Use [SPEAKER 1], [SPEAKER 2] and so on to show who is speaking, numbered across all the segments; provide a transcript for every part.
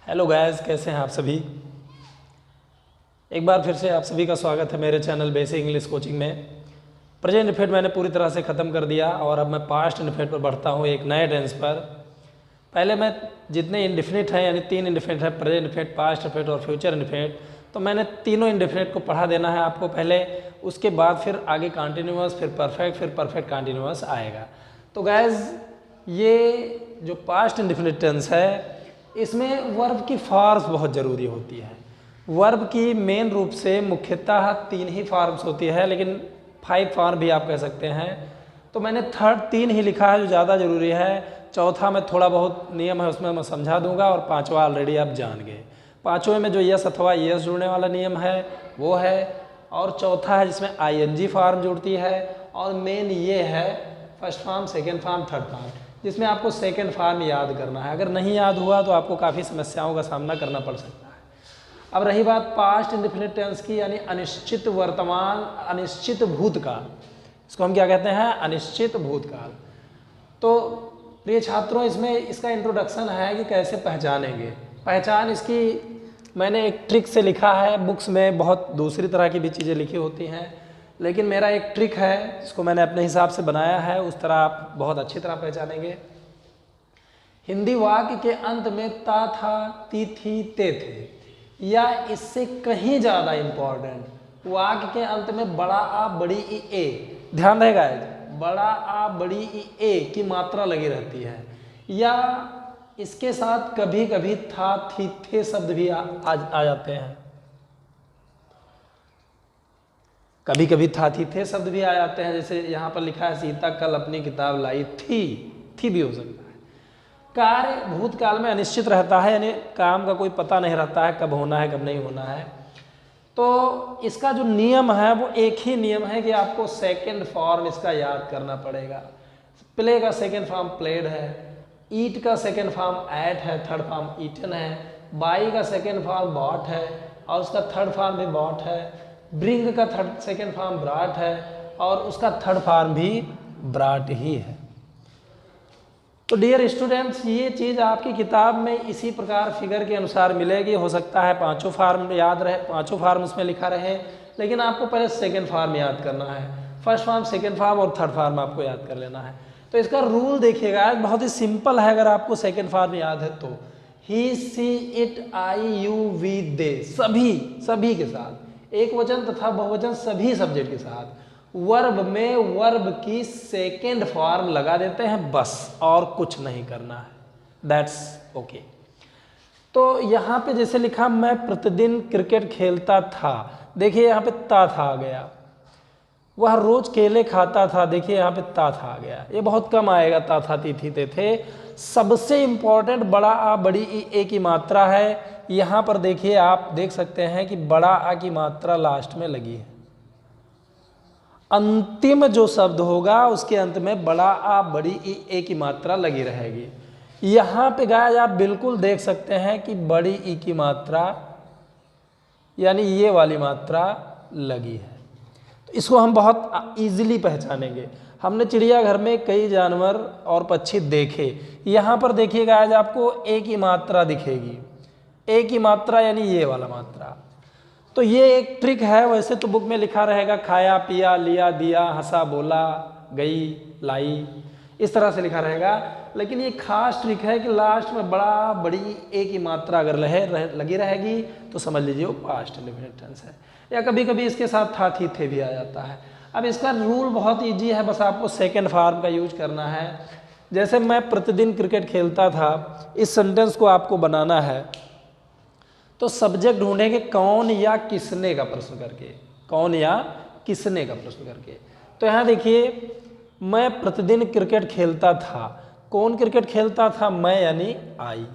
[SPEAKER 1] Hello guys, कैसे हैं आप सभी। एक बार फिर से आप सभी का स्वागत है मेरे चैनल बेसिक इंग्लिश कोचिंग में। प्रेजेंट इंडेफिनिट मैंने पूरी तरह से ख़त्म कर दिया और अब मैं पास्ट इंडेफिनिट पर बढ़ता हूँ एक नए टेंस पर। पहले मैं जितने इंडेफिनिट हैं यानी 3 इंडेफिनिट है, प्रेजेंट इंडेफिनिट, पास्ट इंडेफिनिट और फ्यूचर इंडेफिनिट, तो मैंने तीनों इंडेफिनिट को पढ़ा देना है आपको पहले। उसके बाद फिर आगे कंटिन्यूअस, फिर परफेक्ट कंटिन्यूअस आएगा। तो गाइस, ये जो पास्ट इंडेफिनिट टेंस है इसमें वर्ब की फॉर्म्स बहुत ज़रूरी होती है। वर्ब की मेन रूप से मुख्यतः 3 ही फॉर्म्स होती है, लेकिन 5 फॉर्म भी आप कह सकते हैं। तो मैंने 3 ही लिखा है जो ज़्यादा ज़रूरी है। चौथा में थोड़ा बहुत नियम है उसमें मैं समझा दूंगा, और 5वां ऑलरेडी आप जान गए। 5वें में जो यस अथवा यस जुड़ने वाला नियम है वो है, और चौथा है जिसमें ING फॉर्म जुड़ती है, और मेन ये है first form, second form, third form, जिसमें आपको सेकेंड फॉर्म याद करना है। अगर नहीं याद हुआ तो आपको काफ़ी समस्याओं का सामना करना पड़ सकता है। अब रही बात पास्ट इंडेफिनिट टेंस की, यानी अनिश्चित वर्तमान, अनिश्चित भूतकाल, इसको हम क्या कहते हैं, अनिश्चित भूतकाल। तो प्रिय छात्रों, इसमें इसका इंट्रोडक्शन है कि कैसे पहचानेंगे। पहचान इसकी मैंने एक ट्रिक से लिखा है। बुक्स में बहुत दूसरी तरह की भी चीज़ें लिखी होती हैं, लेकिन मेरा एक ट्रिक है जिसको मैंने अपने हिसाब से बनाया है, उस तरह आप बहुत अच्छी तरह पहचानेंगे। हिंदी वाक्य के अंत में ता, था, ती, थी, ते थे, या इससे कहीं ज़्यादा इम्पॉर्टेंट वाक्य के अंत में बड़ा आ, बड़ी ई, ए, ध्यान रहेगा, बड़ा आ, बड़ी ई, ए की मात्रा लगी रहती है, या इसके साथ कभी कभी था, थी, थे शब्द भी आ जाते हैं। कभी कभी था, थी, थे शब्द भी आ जाते हैं। जैसे यहाँ पर लिखा है सीता कल अपनी किताब लाई थी भी हो सकता है। कार्य भूतकाल में अनिश्चित रहता है, यानी काम का कोई पता नहीं रहता है कब होना है कब नहीं होना है। तो इसका जो नियम है वो एक ही नियम है कि आपको सेकेंड फॉर्म इसका याद करना पड़ेगा। प्ले का सेकेंड फॉर्म प्लेड है, ईट का सेकेंड फॉर्म एट है, थर्ड फॉर्म ईटन है, बाई का सेकेंड फॉर्म बॉट है और उसका थर्ड फॉर्म भी बॉट है, ब्रिंग का सेकेंड फॉर्म ब्राट है और उसका थर्ड फॉर्म भी ब्राट ही है। तो डियर स्टूडेंट्स, ये चीज़ आपकी किताब में इसी प्रकार फिगर के अनुसार मिलेगी। हो सकता है 5 फॉर्म याद रहे, 5 फॉर्म उसमें लिखा रहे, लेकिन आपको पहले सेकेंड फॉर्म याद करना है। फर्स्ट फॉर्म, सेकेंड फॉर्म और थर्ड फॉर्म आपको याद कर लेना है। तो इसका रूल देखिएगा, बहुत ही सिंपल है। अगर आपको सेकेंड फॉर्म याद है तो ही, सी, इट, आई, यू, वी, दे, सभी के साथ, एक वचन तथा बहुवचन सभी सब्जेक्ट के साथ वर्ब में वर्ब की सेकेंड फॉर्म लगा देते हैं, बस, और कुछ नहीं करना है। That's okay. तो यहाँ पे जैसे लिखा, मैं प्रतिदिन क्रिकेट खेलता था, देखिए यहाँ पे ता था आ गया। वह रोज केले खाता था, देखिए यहाँ पे ता था आ गया। ये बहुत कम आएगा, ता, था, ती, थी, ते थे। सबसे इंपॉर्टेंट बड़ा आ, बड़ी ई, ए की मात्रा है। यहाँ पर देखिए, आप देख सकते हैं कि बड़ा आ की मात्रा लास्ट में लगी है। अंतिम जो शब्द होगा उसके अंत में बड़ा आ, बड़ी ई, ए की मात्रा लगी रहेगी। यहाँ पे गाइस आप बिल्कुल देख सकते हैं कि बड़ी ई की मात्रा यानी ये वाली मात्रा लगी है। तो इसको हम बहुत इजीली पहचानेंगे। हमने चिड़ियाघर में कई जानवर और पक्षी देखे। यहाँ पर देखिएगा, आज आपको ए की मात्रा दिखेगी, ए की मात्रा यानी ये वाला मात्रा। तो ये एक ट्रिक है। वैसे तो बुक में लिखा रहेगा खाया, पिया, लिया, दिया, हंसा, बोला, गई, लाई, इस तरह से लिखा रहेगा, लेकिन ये खास ट्रिक है कि लास्ट में बड़ा, बड़ी ए की मात्रा अगर लगी रहेगी तो समझ लीजिए वो पास्ट इंडेफिनिट टेंस है। या कभी कभी इसके साथ था, थी, थे भी आ जाता है। अब इसका रूल बहुत ईजी है, बस आपको सेकेंड फॉर्म का यूज करना है। जैसे मैं प्रतिदिन क्रिकेट खेलता था, इस सेंटेंस को आपको बनाना है तो सब्जेक्ट ढूंढेंगे कौन या किसने का प्रश्न करके, कौन या किसने का प्रश्न करके। तो यहाँ देखिए, मैं प्रतिदिन क्रिकेट खेलता था, कौन क्रिकेट खेलता था, मैं यानी आई।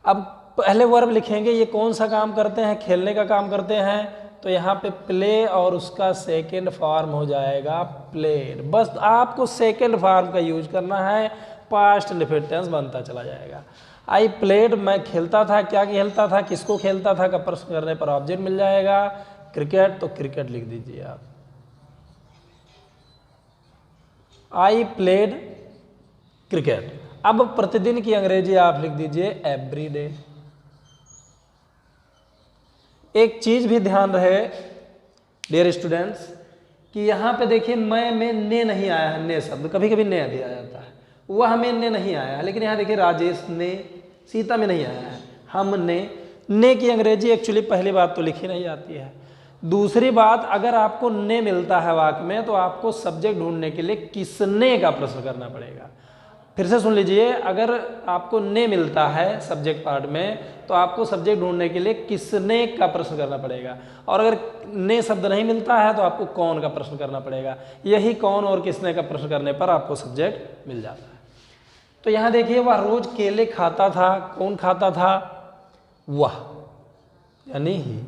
[SPEAKER 1] अब पहले वर्ब लिखेंगे, ये कौन सा काम करते हैं, खेलने का काम करते हैं, तो यहाँ पे प्ले और उसका सेकेंड फॉर्म हो जाएगा प्लेड। बस आपको सेकेंड फॉर्म का यूज करना है, पास्ट इंडेफिनिट टेंस बनता चला जाएगा। आई प्लेड, मैं खेलता था, क्या खेलता था, किसको खेलता था का प्रश्न करने पर ऑब्जेक्ट मिल जाएगा क्रिकेट, तो क्रिकेट लिख दीजिए आप। I played cricket. अब प्रतिदिन की अंग्रेजी आप लिख दीजिए एवरी डे। एक चीज भी ध्यान रहे डियर स्टूडेंट्स कि यहाँ पे देखिए मैं में ने नहीं आया है, ने शब्द कभी कभी ने दिया जाता है, वह में ने नहीं आया है, लेकिन यहाँ देखिए राजेश ने, सीता में नहीं आया है, हमने। ने की अंग्रेजी एक्चुअली पहली बात तो लिखी नहीं जाती है। दूसरी बात, अगर आपको ने मिलता है वाक्य में तो आपको सब्जेक्ट ढूंढने के लिए किसने का प्रश्न करना पड़ेगा। फिर से सुन लीजिए, अगर आपको ने मिलता है सब्जेक्ट पार्ट में तो आपको सब्जेक्ट ढूंढने के लिए किसने का प्रश्न करना पड़ेगा, और अगर ने शब्द नहीं मिलता है तो आपको कौन का प्रश्न करना पड़ेगा। यही कौन और किसने का प्रश्न करने पर आपको सब्जेक्ट मिल जाता है। तो यहाँ देखिए, वह रोज केले खाता था, कौन खाता था? वह, यानी ही।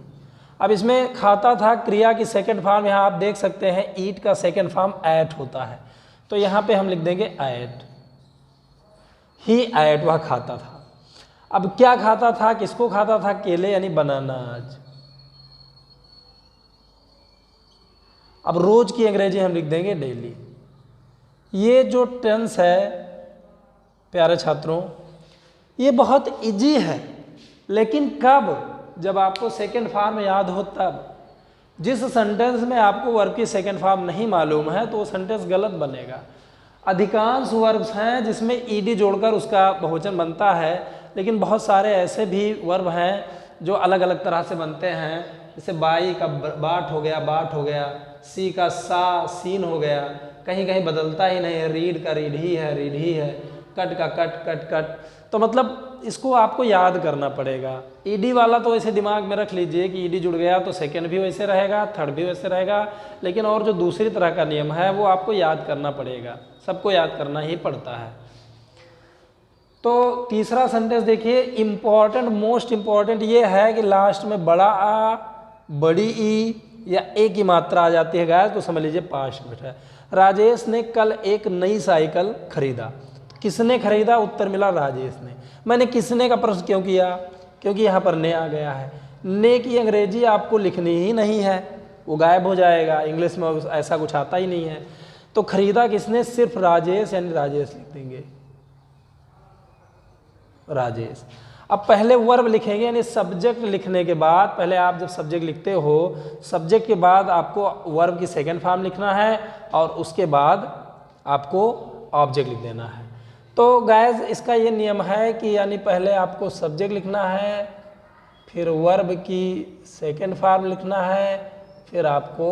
[SPEAKER 1] अब इसमें खाता था क्रिया की सेकंड फॉर्म यहाँ आप देख सकते हैं, ईट का सेकंड फॉर्म एट होता है, तो यहाँ पे हम लिख देंगे एट, ही एट, वह खाता था। अब क्या खाता था, किसको खाता था? केले यानी बनानाज। अब रोज की अंग्रेजी हम लिख देंगे डेली। ये जो टेंस है प्यारे छात्रों, ये बहुत इजी है, लेकिन कब? जब आपको सेकंड फॉर्म याद हो तब। जिस सेंटेंस में आपको वर्ब की सेकंड फॉर्म नहीं मालूम है तो वो सेंटेंस गलत बनेगा। अधिकांश वर्ब्स हैं जिसमें ईडी जोड़कर उसका बहुवचन बनता है, लेकिन बहुत सारे ऐसे भी वर्ब हैं जो अलग अलग तरह से बनते हैं। जैसे बाई का बाट हो गया, बाट हो गया, सी का सा सीन हो गया, कहीं कहीं बदलता ही नहीं है, रीड का रीड ही है, रीड ही है, कट का कट, कट कट। तो मतलब इसको आपको याद करना पड़ेगा। ईडी वाला तो ऐसे दिमाग में रख लीजिए कि ईडी जुड़ गया तो सेकंड भी वैसे रहेगा, थर्ड भी वैसे रहेगा, लेकिन और जो दूसरी तरह का नियम है वो आपको याद करना पड़ेगा, सबको याद करना ही पड़ता है। तो तीसरा सेंटेंस देखिए, इम्पॉर्टेंट, मोस्ट इम्पॉर्टेंट ये है कि लास्ट में बड़ा आ, बड़ी ई या ए की मात्रा आ जाती है गाइस, तो समझ लीजिए पास्ट में है। राजेश ने कल एक नई साइकिल खरीदा। किसने खरीदा? उत्तर मिला राजेश ने। मैंने किसने का प्रश्न क्यों किया? क्योंकि यहाँ पर ने आ गया है। ने की अंग्रेजी आपको लिखनी ही नहीं है, वो गायब हो जाएगा, इंग्लिश में ऐसा कुछ आता ही नहीं है। तो खरीदा किसने? सिर्फ राजेश, यानी राजेश लिख देंगे, राजेश। अब पहले वर्ब लिखेंगे, यानी सब्जेक्ट लिखने के बाद, पहले आप जब सब्जेक्ट लिखते हो, सब्जेक्ट के बाद आपको वर्ब की सेकंड फॉर्म लिखना है और उसके बाद आपको ऑब्जेक्ट लिख देना है। तो गाइस इसका ये नियम है कि यानी पहले आपको सब्जेक्ट लिखना है, फिर वर्ब की सेकंड फॉर्म लिखना है, फिर आपको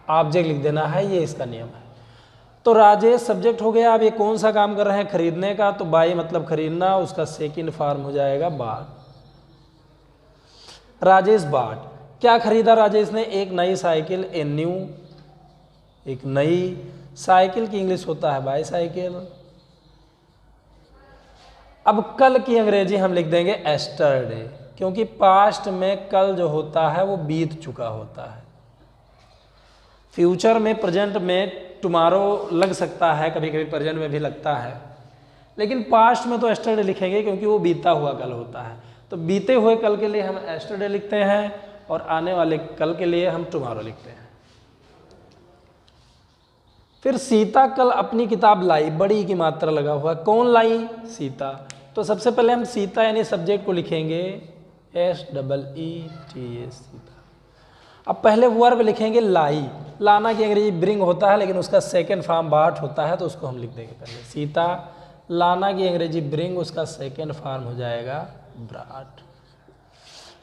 [SPEAKER 1] ऑब्जेक्ट लिख देना है, ये इसका नियम है। तो राजेश सब्जेक्ट हो गया। अब ये कौन सा काम कर रहे हैं? खरीदने का, तो बाई मतलब खरीदना, उसका सेकंड फॉर्म हो जाएगा बाट। राजेश बाट, क्या खरीदा राजेश ने? एक नई साइकिल, ए न्यू, एक नई साइकिल की इंग्लिश होता है बाईसाइकिल। अब कल की अंग्रेजी हम लिख देंगे एस्टरडे, क्योंकि पास्ट में कल जो होता है वो बीत चुका होता है। फ्यूचर में, प्रेजेंट में टुमारो लग सकता है, कभी कभी प्रेजेंट में भी लगता है, लेकिन पास्ट में तो एस्टरडे लिखेंगे क्योंकि वो बीता हुआ कल होता है। तो बीते हुए कल के लिए हम एस्टरडे लिखते हैं और आने वाले कल के लिए हम टुमारो लिखते हैं। फिर सीता कल अपनी किताब लाई, बड़ी की मात्रा लगा हुआ, कौन लाई? सीता। तो सबसे पहले हम सीता यानी सब्जेक्ट को लिखेंगे SEET, सीता। अब पहले वर्ब लिखेंगे लाई। लाना की अंग्रेजी ब्रिंग होता है, लेकिन उसका सेकंड फॉर्म बाट होता है, तो उसको हम लिख देंगे पहले सीता। लाना की अंग्रेजी ब्रिंग, उसका सेकंड फॉर्म हो जाएगा ब्राट,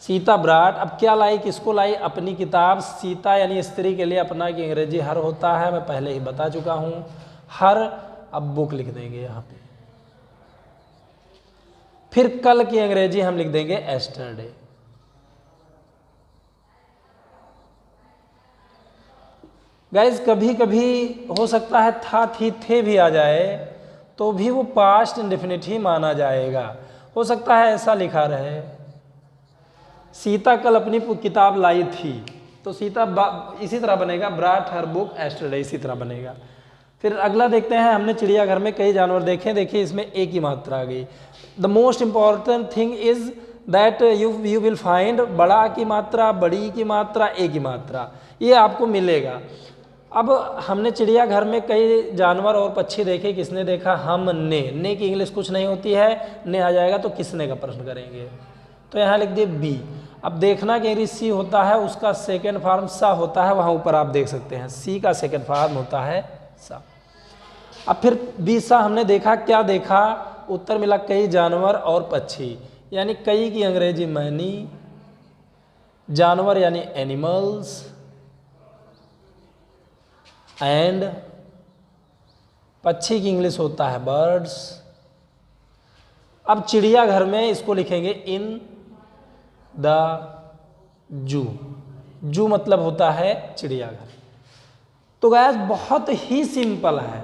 [SPEAKER 1] सीता ब्राट। अब क्या लाई? किसको लाई? अपनी किताब। सीता यानी स्त्री के लिए अपना की अंग्रेजी हर होता है, मैं पहले ही बता चुका हूँ, हर। अब बुक लिख देंगे यहाँ पे। फिर कल की अंग्रेजी हम लिख देंगे एस्टरडे। गाइज कभी कभी हो सकता है था, थी, थे भी आ जाए तो भी वो पास्ट इंडेफिनिट ही माना जाएगा। हो सकता है ऐसा लिखा रहे, सीता कल अपनी किताब लाई थी, तो सीता इसी तरह बनेगा, ब्राट हर बुक एस्टरडे, इसी तरह बनेगा। फिर अगला देखते हैं, हमने चिड़ियाघर में कई जानवर देखे, देखिए इसमें ए की मात्रा आ गई। The most important thing is that you will find बड़ा की मात्रा, बड़ी की मात्रा, ए की मात्रा, ये आपको मिलेगा। अब हमने चिड़ियाघर में कई जानवर और पक्षी देखे, किसने देखा? हमने। ने की इंग्लिश कुछ नहीं होती है, ने आ जाएगा तो किसने का प्रश्न करेंगे, तो यहाँ लिख दिए बी। अब देखना कि सी होता है, उसका सेकेंड फॉर्म सा होता है, वहाँ ऊपर आप देख सकते हैं सी का सेकेंड फॉर्म होता है सा। अब फिर बी सा हमने देखा, क्या देखा? उत्तर मिला कई जानवर और पक्षी, यानी कई की अंग्रेजी मैनी, जानवर यानी एनिमल्स, एंड पक्षी की इंग्लिश होता है बर्ड्स। अब चिड़ियाघर में इसको लिखेंगे इन द जू। जू मतलब होता है चिड़ियाघर। तो गाइस बहुत ही सिंपल है।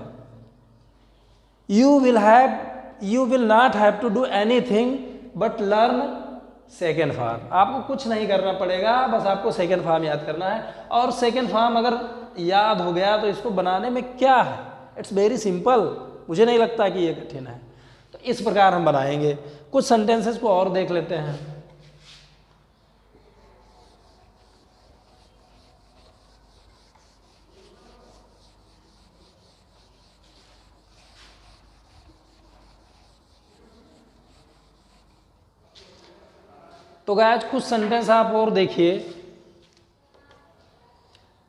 [SPEAKER 1] You will not have to do anything but learn second form. आपको कुछ नहीं करना पड़ेगा, बस आपको सेकेंड फॉर्म याद करना है। और सेकेंड फॉर्म अगर याद हो गया तो इसको बनाने में क्या है, इट्स वेरी सिंपल। मुझे नहीं लगता कि ये कठिन है। तो इस प्रकार हम बनाएंगे। कुछ सेंटेंसेस को और देख लेते हैं। तो गाइस कुछ सेंटेंस आप और देखिए।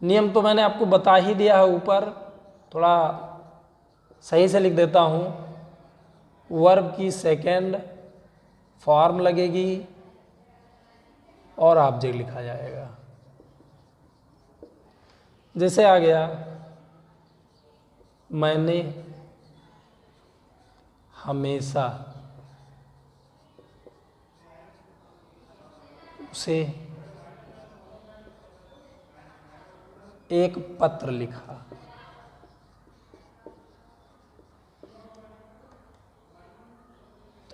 [SPEAKER 1] नियम तो मैंने आपको बता ही दिया है ऊपर, थोड़ा सही से लिख देता हूं। वर्ब की सेकेंड फॉर्म लगेगी और ऑब्जेक्ट लिखा जाएगा। जैसे आ गया, मैंने हमेशा उसे एक पत्र लिखा।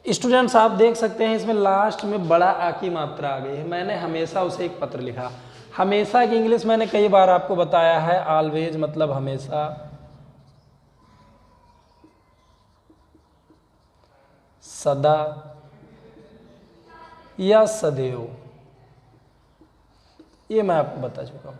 [SPEAKER 1] स्टूडेंट्स आप देख सकते हैं इसमें लास्ट में बड़ा आ की मात्रा आ गई है। मैंने हमेशा उसे एक पत्र लिखा। हमेशा की इंग्लिश मैंने कई बार आपको बताया है, ऑलवेज मतलब हमेशा, सदा या सदैव, ये मैं आपको बता चुका हूं।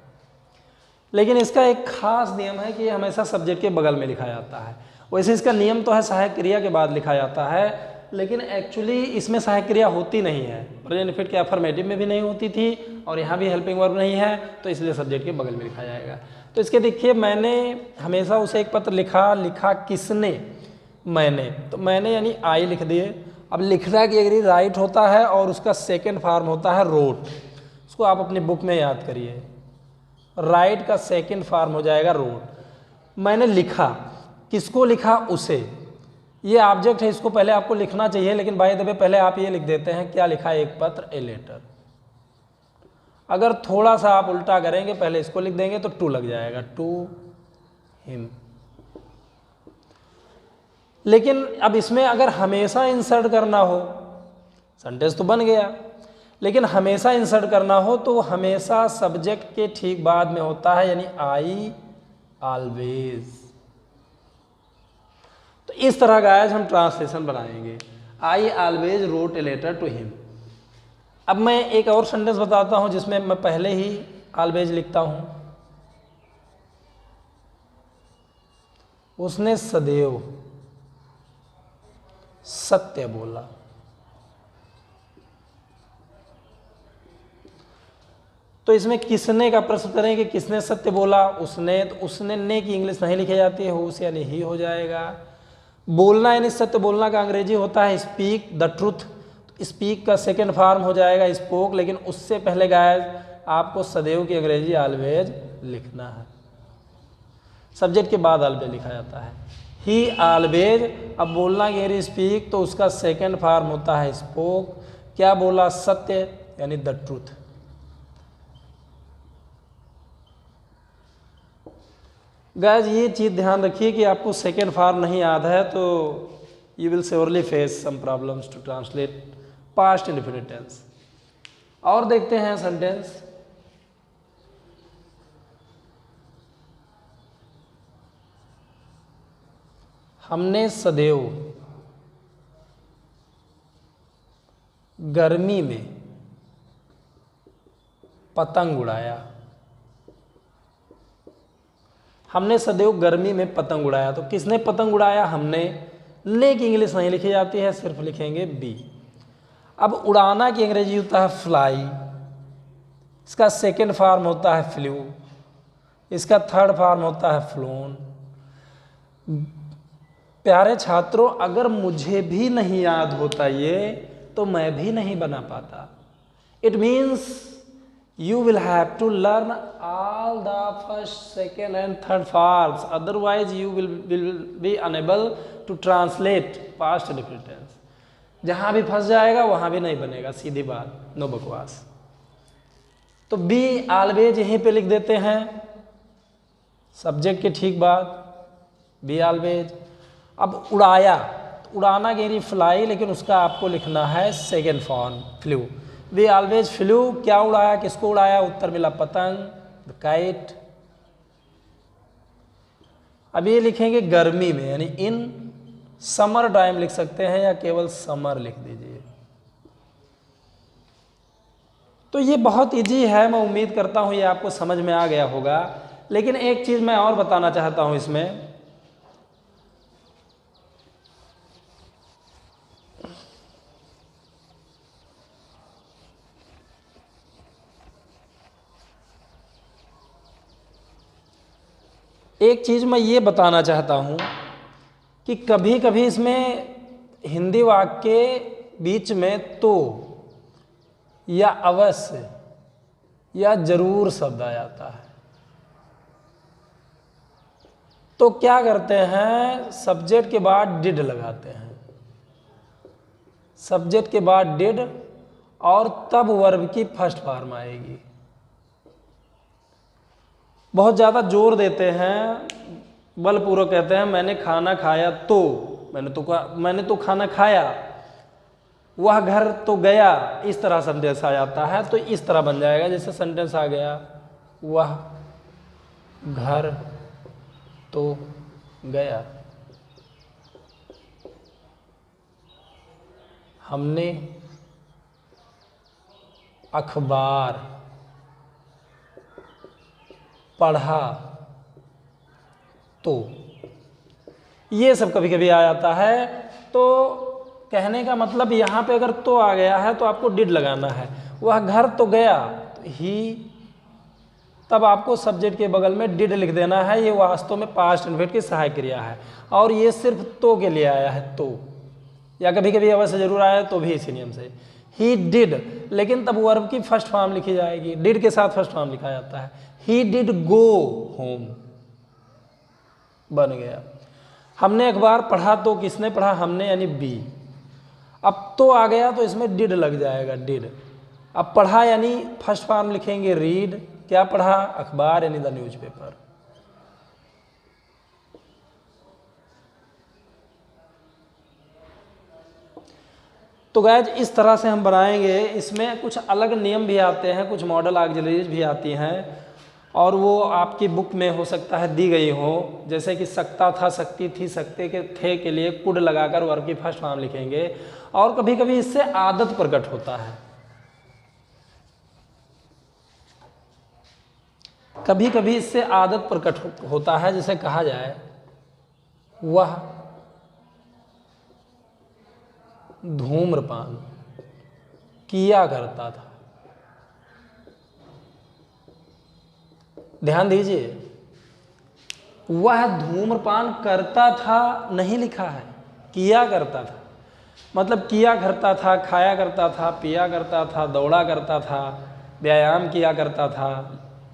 [SPEAKER 1] लेकिन इसका एक खास नियम है कि ये हमेशा सब्जेक्ट के बगल में लिखा जाता है। वैसे इसका नियम तो है सहायक क्रिया के बाद लिखा जाता है, लेकिन एक्चुअली इसमें सहायक क्रिया होती नहीं है। प्रेजेंट इनफिनिट के अफर्मेटिव में भी नहीं होती थी और यहाँ भी हेल्पिंग वर्ब नहीं है, तो इसलिए सब्जेक्ट के बगल में लिखा जाएगा। तो इसके देखिए, मैंने हमेशा उसे एक पत्र लिखा। लिखा किसने? मैंने। तो मैंने यानी आई लिख दिए। अब लिखना की अगर राइट होता है और उसका सेकेंड फॉर्म होता है रोट। उसको आप अपनी बुक में याद करिए। राइट का सेकेंड फॉर्म हो जाएगा रोट। मैंने लिखा, किसको लिखा? उसे। ये ऑब्जेक्ट है, इसको पहले आपको लिखना चाहिए, लेकिन बाय द वे पहले आप ये लिख देते हैं, क्या लिखा? एक पत्र, ए लेटर। अगर थोड़ा सा आप उल्टा करेंगे, पहले इसको लिख देंगे तो टू लग जाएगा, टू हिम। लेकिन अब इसमें अगर हमेशा इंसर्ट करना हो, सेंटेंस तो बन गया, लेकिन हमेशा इंसर्ट करना हो तो हमेशा सब्जेक्ट के ठीक बाद में होता है, यानी आई ऑलवेज। तो इस तरह का आज हम ट्रांसलेशन बनाएंगे। I always wrote a letter to him. अब मैं एक और सेंटेंस बताता हूं जिसमें मैं पहले ही ऑलवेज लिखता हूं। उसने सदैव सत्य बोला। तो इसमें किसने का प्रश्न करें कि किसने सत्य बोला? उसने। तो उसने ने की इंग्लिश नहीं लिखी जाती है, हो यानी ही हो जाएगा। बोलना यानी सत्य बोलना का अंग्रेजी होता है स्पीक द ट्रूथ। स्पीक का सेकेंड फॉर्म हो जाएगा स्पोक, लेकिन उससे पहले गाइस आपको सदैव की अंग्रेजी ऑलवेज लिखना है। सब्जेक्ट के बाद ऑलवेज लिखा जाता है। ही ऑलवेज। अब बोलना की स्पीक, तो उसका सेकेंड फॉर्म होता है स्पोक। क्या बोला? सत्य यानी द ट्रूथ। गाइस ये चीज़ ध्यान रखिए कि आपको सेकेंड फॉर्म नहीं याद है तो you will surely face some problems to translate past indefinite tense. और देखते हैं सेंटेंस। हमने सदैव गर्मी में पतंग उड़ाया। हमने सदैव गर्मी में पतंग उड़ाया, तो किसने पतंग उड़ाया? हमने। लेकिन इंग्लिश नहीं लिखी जाती है, सिर्फ लिखेंगे बी। अब उड़ाना की अंग्रेजी होता है फ्लाई, इसका सेकेंड फॉर्म होता है फ्लू, इसका थर्ड फॉर्म होता है फ्लोन। प्यारे छात्रों, अगर मुझे भी नहीं याद होता ये, तो मैं भी नहीं बना पाता। It means you will have to learn all the first, second and third forms, otherwise you will be unable to translate past indefinite tense। जहाँ भी फंस जाएगा वहाँ भी नहीं बनेगा, सीधी बात, नो बकवास। तो बी ऑलवेज यहीं पे लिख देते हैं, सब्जेक्ट के ठीक बाद बी ऑलवेज। अब उड़ाया, तो उड़ाना गेरी फ्लाई, लेकिन उसका आपको लिखना है second form flew. We always flew, क्या उड़ाया, किसको उड़ाया? उत्तर मिला पतंग, द काइट। अब ये लिखेंगे गर्मी में, यानी इन समर टाइम लिख सकते हैं या केवल समर लिख दीजिए। तो ये बहुत इजी है, मैं उम्मीद करता हूं ये आपको समझ में आ गया होगा। लेकिन एक चीज मैं और बताना चाहता हूं इसमें, एक चीज़ मैं ये बताना चाहता हूँ कि कभी कभी इसमें हिंदी वाक्य के बीच में तो या अवश्य या जरूर शब्द आ जाता है। तो क्या करते हैं, सब्जेक्ट के बाद डिड लगाते हैं, सब्जेक्ट के बाद डिड, और तब वर्ब की फर्स्ट फॉर्म आएगी। बहुत ज़्यादा जोर देते हैं, बलपूर्वक कहते हैं मैंने खाना खाया तो, मैंने तो खाना खाया, वह घर तो गया, इस तरह सेंटेंस आ जाता है। तो इस तरह बन जाएगा, जैसे सेंटेंस आ गया, वह घर तो गया, हमने अखबार पढ़ा तो, ये सब कभी कभी आ जाता है। तो कहने का मतलब यहाँ पे अगर तो आ गया है तो आपको डिड लगाना है। वह घर तो गया, तो ही, तब आपको सब्जेक्ट के बगल में डिड लिख देना है। ये वास्तव में पास्ट इन्फिनिटिव की सहायक क्रिया है, और ये सिर्फ तो के लिए आया है, तो, या कभी कभी अवश्य जरूर आया तो भी इसी नियम से। ही डिड, लेकिन तब वर्ब की फर्स्ट फॉर्म लिखी जाएगी, डिड के साथ फर्स्ट फॉर्म लिखा जाता है। ही डिड गो होम, बन गया। हमने अखबार पढ़ा तो, किसने पढ़ा? हमने, यानी बी। अब तो आ गया तो इसमें डिड लग जाएगा, डिड। अब पढ़ा यानी फर्स्ट फॉर्म लिखेंगे रीड, क्या पढ़ा? अखबार, यानी द न्यूज़पेपर। तो गाइज इस तरह से हम बनाएंगे। इसमें कुछ अलग नियम भी आते हैं, कुछ मॉडल ऑक्सिलरीज भी आती हैं, और वो आपकी बुक में हो सकता है दी गई हो। जैसे कि सकता था, सकती थी, सकते के थे के लिए कुड लगाकर वर्ब की फर्स्ट फॉर्म लिखेंगे। और कभी कभी इससे आदत प्रकट होता है, कभी कभी इससे आदत प्रकट होता है। जैसे कहा जाए वह धूम्रपान किया करता था। ध्यान दीजिए, वह धूम्रपान करता था नहीं लिखा है, किया करता था। मतलब किया करता था, खाया करता था, पिया करता था, दौड़ा करता था, व्यायाम किया करता था,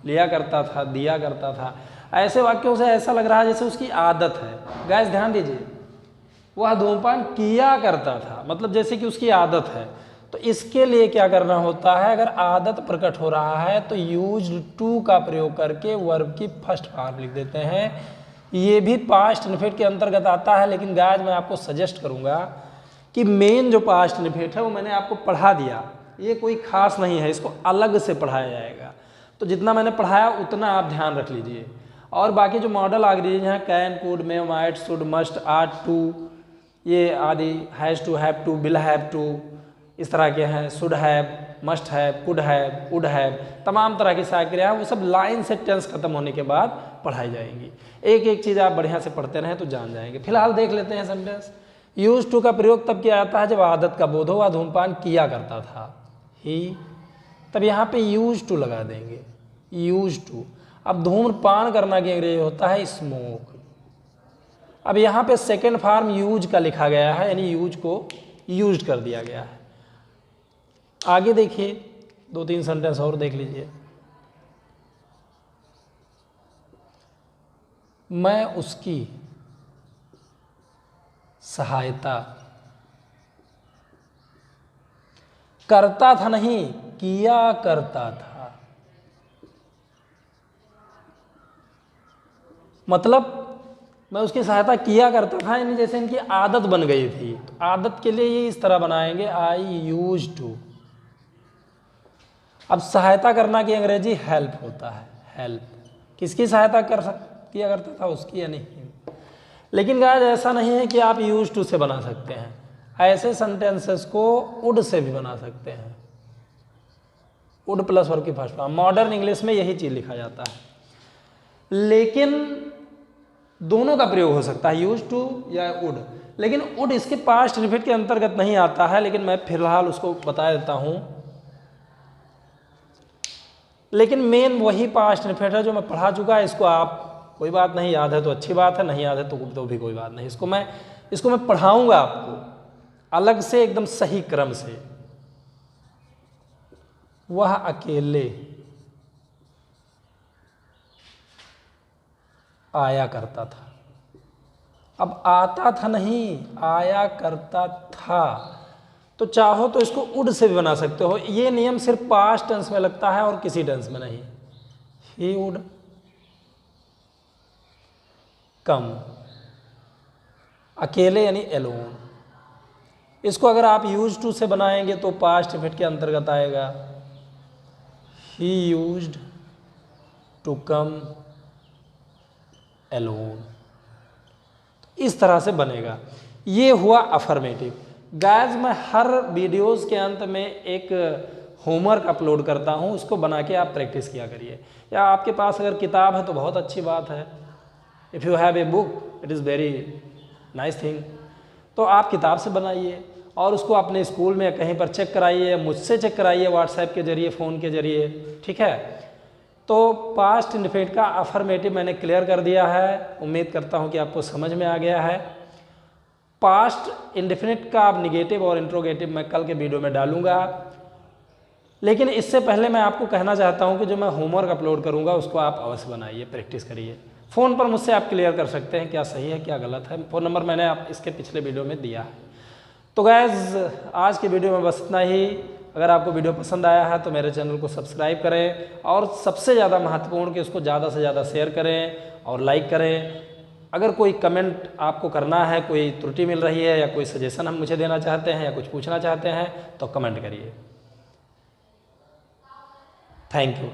[SPEAKER 1] लिया करता था, दिया करता था। ऐसे वाक्यों से ऐसा लग रहा है जैसे उसकी आदत है। गाइस ध्यान दीजिए, वह धूम्रपान किया करता था, मतलब जैसे कि उसकी आदत है। तो इसके लिए क्या करना होता है, अगर आदत प्रकट हो रहा है तो यूज्ड टू का प्रयोग करके वर्ब की फर्स्ट फॉर्म लिख देते हैं। ये भी पास्ट इन्फिनिटिव के अंतर्गत आता है, लेकिन गाइस मैं आपको सजेस्ट करूंगा कि मेन जो पास्ट इन्फिनिटिव है वो मैंने आपको पढ़ा दिया, ये कोई खास नहीं है, इसको अलग से पढ़ाया जाएगा। तो जितना मैंने पढ़ाया उतना आप ध्यान रख लीजिए। और बाकी जो मॉडल ऑक्सिलरीज हैं, can, could, may, might, should, must, ought, to, ये आदि, has to, have to, will have to, इस तरह के हैं, should have, must have, could have, would have, तमाम तरह की सहायक क्रिया है। वो सब लाइन से टेंस खत्म होने के बाद पढ़ाई जाएंगी। एक एक चीज़ आप बढ़िया से पढ़ते रहें तो जान जाएंगे। फिलहाल देख लेते हैं सेंटेंस। यूज टू का प्रयोग तब किया जाता है जब आदत का बोध हो व धूम्रपान किया करता था। ही, तब यहाँ पे यूज टू लगा देंगे, यूज टू। अब धूम्रपान करना की अंग्रेजी होता है स्मोक। अब यहाँ पे सेकेंड फॉर्म यूज का लिखा गया है, यानी यूज को यूज कर दिया गया है। आगे देखिए, 2-3 सेंटेंस और देख लीजिए। मैं उसकी सहायता करता था, नहीं किया करता था। मतलब मैं उसकी सहायता किया करता था, यानी जैसे इनकी आदत बन गई थी। तो आदत के लिए ये इस तरह बनाएंगे, आई यूज टू। अब सहायता करना की अंग्रेजी हेल्प होता है, हेल्प। किसकी सहायता किया करता था, उसकी या नहीं। लेकिन गाइस ऐसा नहीं है कि आप यूज टू से बना सकते हैं, ऐसे सेंटेंसेस को वुड से भी बना सकते हैं। वुड प्लस वर्ब की फर्स्ट फॉर्म, मॉडर्न इंग्लिश में यही चीज लिखा जाता है। लेकिन दोनों का प्रयोग हो सकता है, यूज टू या वुड। लेकिन वुड इसके पास्ट रिपीट के अंतर्गत नहीं आता है, लेकिन मैं फिलहाल उसको बता देता हूं। लेकिन मेन वही पास्ट रिपीट है जो मैं पढ़ा चुका है। इसको आप, कोई बात नहीं, याद है तो अच्छी बात है, नहीं याद है तो भी कोई बात नहीं। इसको मैं पढ़ाऊंगा आपको अलग से, एकदम सही क्रम से। वह अकेले आया करता था। अब आता था नहीं, आया करता था। तो चाहो तो इसको वुड से भी बना सकते हो। ये नियम सिर्फ पास्ट टेंस में लगता है और किसी टेंस में नहीं। ही वुड कम, अकेले यानी एलोन। इसको अगर आप यूज टू से बनाएंगे तो पास्ट रिपीट के अंतर्गत आएगा। He used to come alone. इस तरह से बनेगा। ये हुआ अफर्मेटिव। गाइस मैं हर वीडियोस के अंत में एक होमवर्क अपलोड करता हूं, उसको बना के आप प्रैक्टिस किया करिए। या आपके पास अगर किताब है तो बहुत अच्छी बात है। If you have a book it is very nice thing. तो आप किताब से बनाइए और उसको अपने स्कूल में कहीं पर चेक कराइए, मुझसे चेक कराइए व्हाट्सएप के जरिए, फ़ोन के जरिए, ठीक है। तो पास्ट इंडेफिनिट का अफर्मेटिव मैंने क्लियर कर दिया है। उम्मीद करता हूं कि आपको समझ में आ गया है। पास्ट इंडेफिनिट का अब निगेटिव और इंट्रोगेटिव मैं कल के वीडियो में डालूंगा। लेकिन इससे पहले मैं आपको कहना चाहता हूं कि जो मैं होमवर्क अपलोड करूंगा उसको आप अवश्य बनाइए, प्रैक्टिस करिए। फ़ोन पर मुझसे आप क्लियर कर सकते हैं क्या सही है क्या गलत है। फ़ोन नंबर मैंने आप इसके पिछले वीडियो में दिया है। तो गाइस आज की वीडियो में बस इतना ही। अगर आपको वीडियो पसंद आया है तो मेरे चैनल को सब्सक्राइब करें और सबसे ज़्यादा महत्वपूर्ण कि उसको ज़्यादा से ज़्यादा शेयर करें और लाइक करें। अगर कोई कमेंट आपको करना है, कोई त्रुटि मिल रही है या कोई सजेशन हम मुझे देना चाहते हैं या कुछ पूछना चाहते हैं तो कमेंट करिए। Thank you.